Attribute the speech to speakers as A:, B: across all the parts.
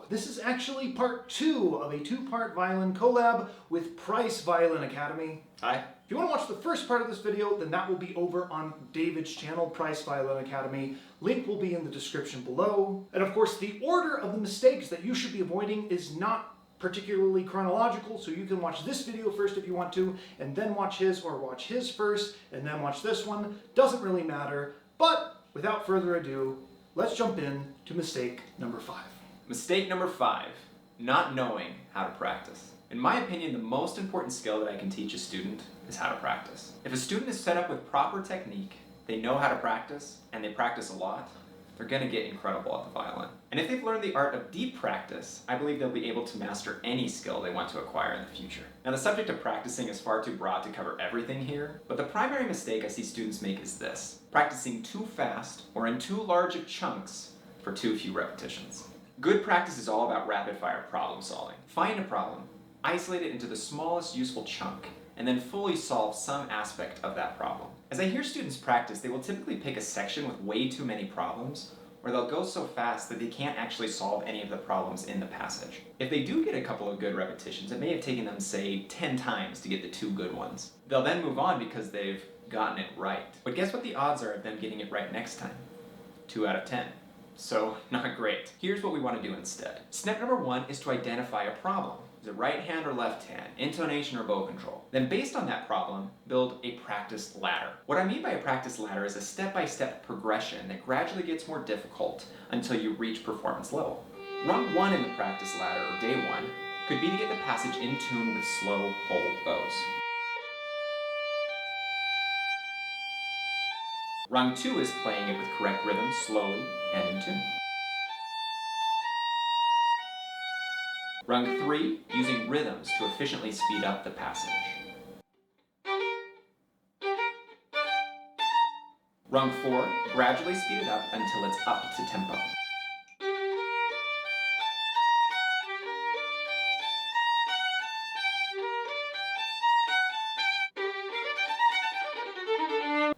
A: this is actually part 2 of a 2-part violin collab with Price Violin Academy.
B: Hi.
A: If you want to watch the first part of this video, then that will be over on David's channel, Price Violin Academy. Link will be in the description below. And of course, the order of the mistakes that you should be avoiding is not particularly chronological, so you can watch this video first if you want to, and then watch his, or watch his first, and then watch this one. Doesn't really matter, but without further ado, let's jump in to mistake number 5.
B: Mistake number 5, not knowing how to practice. In my opinion, the most important skill that I can teach a student is how to practice. If a student is set up with proper technique, they know how to practice, and they practice a lot, they're going to get incredible at the violin. And if they've learned the art of deep practice, I believe they'll be able to master any skill they want to acquire in the future. Now, the subject of practicing is far too broad to cover everything here, but the primary mistake I see students make is this: practicing too fast or in too large of chunks for too few repetitions. Good practice is all about rapid-fire problem solving. Find a problem, isolate it into the smallest useful chunk, and then fully solve some aspect of that problem. As I hear students practice, they will typically pick a section with way too many problems, or they'll go so fast that they can't actually solve any of the problems in the passage. If they do get a couple of good repetitions, it may have taken them, say, 10 times to get the 2 good ones. They'll then move on because they've gotten it right. But guess what the odds are of them getting it right next time? 2 out of 10. So, not great. Here's what we want to do instead. Step number 1 is to identify a problem. Is it right hand or left hand, intonation or bow control? Then based on that problem, build a practice ladder. What I mean by a practice ladder is a step-by-step progression that gradually gets more difficult until you reach performance level. Rung 1 in the practice ladder, or day 1, could be to get the passage in tune with slow whole bows. Rung 2 is playing it with correct rhythm, slowly and in tune. Rung 3, using rhythms to efficiently speed up the passage. Rung 4, gradually speed it up until it's up to tempo.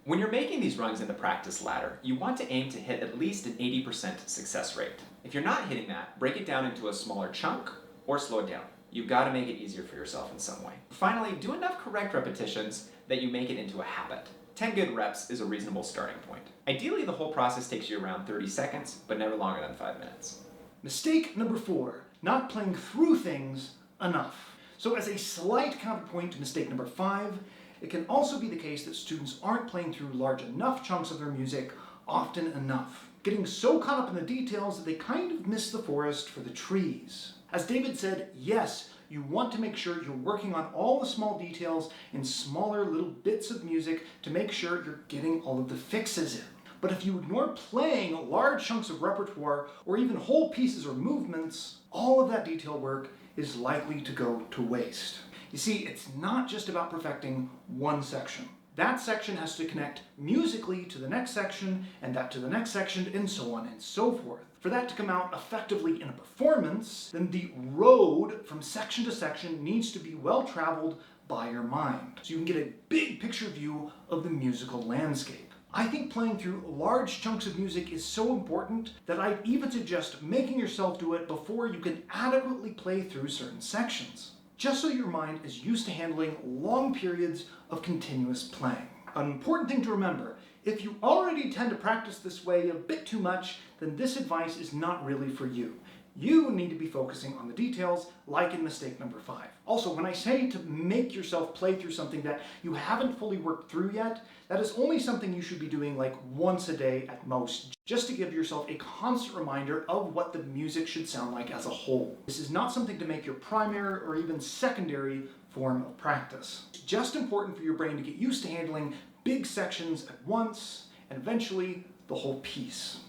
B: When you're making these rungs in the practice ladder, you want to aim to hit at least an 80% success rate. If you're not hitting that, break it down into a smaller chunk, or slow it down. You've got to make it easier for yourself in some way. Finally, do enough correct repetitions that you make it into a habit. 10 good reps is a reasonable starting point. Ideally, the whole process takes you around 30 seconds, but never longer than 5 minutes.
A: Mistake number 4, not playing through things enough. So as a slight counterpoint to mistake number 5, it can also be the case that students aren't playing through large enough chunks of their music often enough, getting so caught up in the details that they kind of miss the forest for the trees. As David said, yes, you want to make sure you're working on all the small details in smaller little bits of music to make sure you're getting all of the fixes in. But if you ignore playing large chunks of repertoire or even whole pieces or movements, all of that detail work is likely to go to waste. You see, it's not just about perfecting one section. That section has to connect musically to the next section, and that to the next section, and so on and so forth. For that to come out effectively in a performance, then the road from section to section needs to be well traveled by your mind, so you can get a big picture view of the musical landscape. I think playing through large chunks of music is so important that I'd even suggest making yourself do it before you can adequately play through certain sections, just so your mind is used to handling long periods of continuous playing. An important thing to remember: if you already tend to practice this way a bit too much, then this advice is not really for you. You need to be focusing on the details, like in mistake number 5. Also, when I say to make yourself play through something that you haven't fully worked through yet, that is only something you should be doing like once a day at most, just to give yourself a constant reminder of what the music should sound like as a whole. This is not something to make your primary or even secondary form of practice. It's just important for your brain to get used to handling big sections at once, and eventually the whole piece.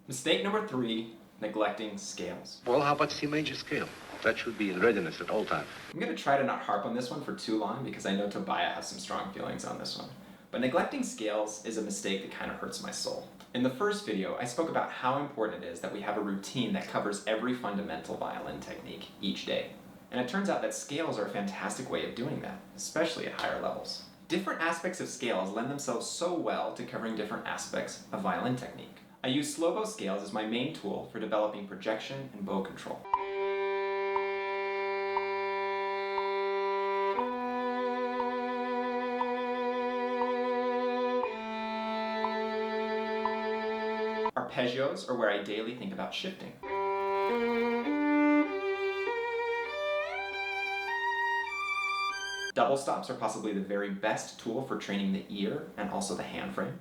B: Mistake number 3, neglecting scales.
C: Well, how about C major scale? That should be in readiness at all times.
B: I'm going to try to not harp on this one for too long because I know Tobiah has some strong feelings on this one. But neglecting scales is a mistake that kind of hurts my soul. In the first video, I spoke about how important it is that we have a routine that covers every fundamental violin technique each day. And it turns out that scales are a fantastic way of doing that, especially at higher levels. Different aspects of scales lend themselves so well to covering different aspects of violin technique. I use slow bow scales as my main tool for developing projection and bow control. Arpeggios are where I daily think about shifting. Double stops are possibly the very best tool for training the ear and also the hand frame.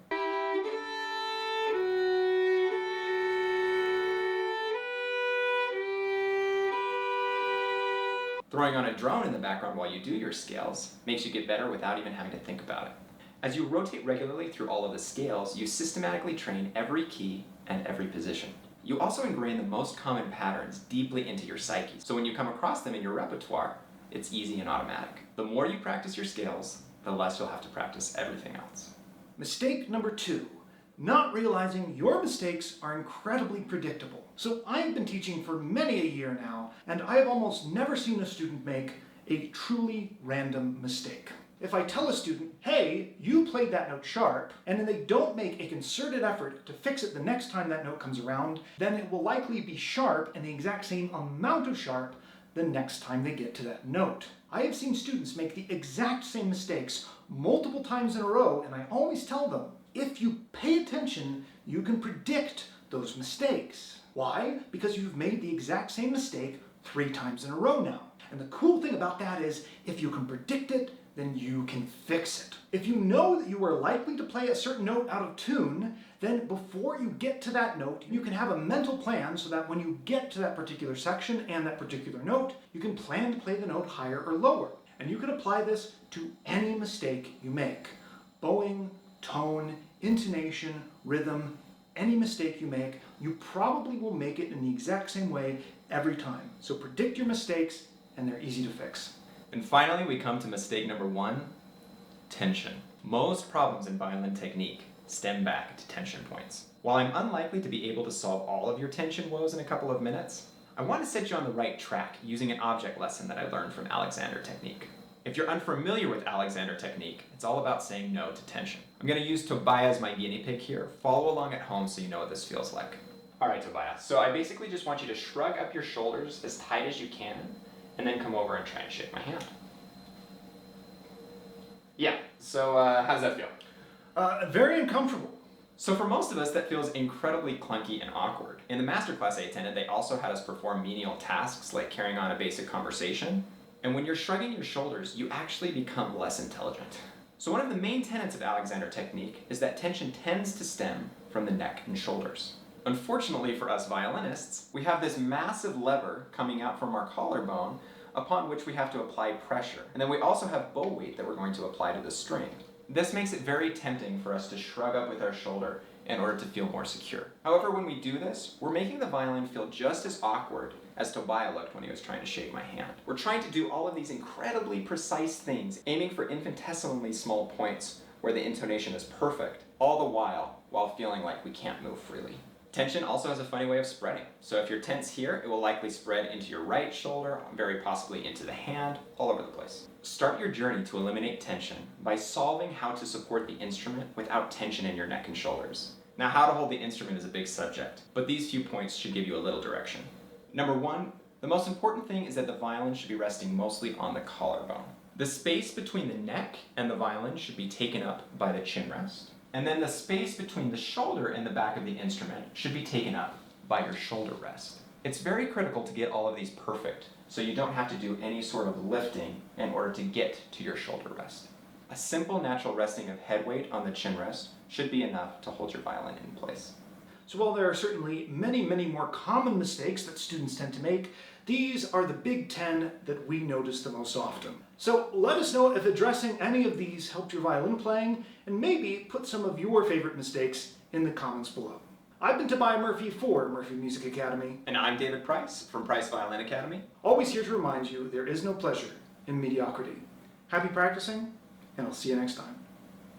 B: Throwing on a drone in the background while you do your scales makes you get better without even having to think about it. As you rotate regularly through all of the scales, you systematically train every key and every position. You also ingrain the most common patterns deeply into your psyche, so when you come across them in your repertoire, it's easy and automatic. The more you practice your scales, the less you'll have to practice everything else.
A: Mistake number 2, not realizing your mistakes are incredibly predictable. So I've been teaching for many a year now, and I have almost never seen a student make a truly random mistake. If I tell a student, hey, you played that note sharp, and then they don't make a concerted effort to fix it the next time that note comes around, then it will likely be sharp and the exact same amount of sharp the next time they get to that note. I have seen students make the exact same mistakes multiple times in a row, and I always tell them, if you pay attention, you can predict those mistakes. Why? Because you've made the exact same mistake 3 times in a row now. And the cool thing about that is, if you can predict it, then you can fix it. If you know that you are likely to play a certain note out of tune, then before you get to that note, you can have a mental plan so that when you get to that particular section and that particular note, you can plan to play the note higher or lower. And you can apply this to any mistake you make. Bowing, tone, intonation, rhythm, any mistake you make, you probably will make it in the exact same way every time. So predict your mistakes, and they're easy to fix.
B: And finally, we come to mistake number 1, tension. Most problems in violin technique stem back to tension points. While I'm unlikely to be able to solve all of your tension woes in a couple of minutes, I want to set you on the right track using an object lesson that I learned from Alexander technique. If you're unfamiliar with Alexander technique, it's all about saying no to tension. I'm going to use Tobias as my guinea pig here. Follow along at home so you know what this feels like. Alright, Tobias, so I basically just want you to shrug up your shoulders as tight as you can, and then come over and try and shake my hand. Yeah, so how does that feel?
A: Very uncomfortable.
B: So for most of us, that feels incredibly clunky and awkward. In the masterclass I attended, they also had us perform menial tasks like carrying on a basic conversation. And when you're shrugging your shoulders, you actually become less intelligent. So one of the main tenets of Alexander technique is that tension tends to stem from the neck and shoulders. Unfortunately for us violinists, we have this massive lever coming out from our collarbone upon which we have to apply pressure. And then we also have bow weight that we're going to apply to the string. This makes it very tempting for us to shrug up with our shoulder in order to feel more secure. However, when we do this, we're making the violin feel just as awkward as Tobias looked when he was trying to shake my hand. We're trying to do all of these incredibly precise things, aiming for infinitesimally small points where the intonation is perfect, all the while feeling like we can't move freely. Tension also has a funny way of spreading. So if you're tense here, it will likely spread into your right shoulder, very possibly into the hand, all over the place. Start your journey to eliminate tension by solving how to support the instrument without tension in your neck and shoulders. Now, how to hold the instrument is a big subject, but these few points should give you a little direction. Number 1, the most important thing is that the violin should be resting mostly on the collarbone. The space between the neck and the violin should be taken up by the chin rest. And then the space between the shoulder and the back of the instrument should be taken up by your shoulder rest. It's very critical to get all of these perfect, so you don't have to do any sort of lifting in order to get to your shoulder rest. A simple natural resting of head weight on the chin rest should be enough to hold your violin in place.
A: So while there are certainly many, many more common mistakes that students tend to make, these are the big 10 that we notice the most often. So let us know if addressing any of these helped your violin playing, and maybe put some of your favorite mistakes in the comments below. I've been Tobias Murphy for Murphy Music Academy.
B: And I'm David Price from Price Violin Academy.
A: Always here to remind you there is no pleasure in mediocrity. Happy practicing, and I'll see you next time.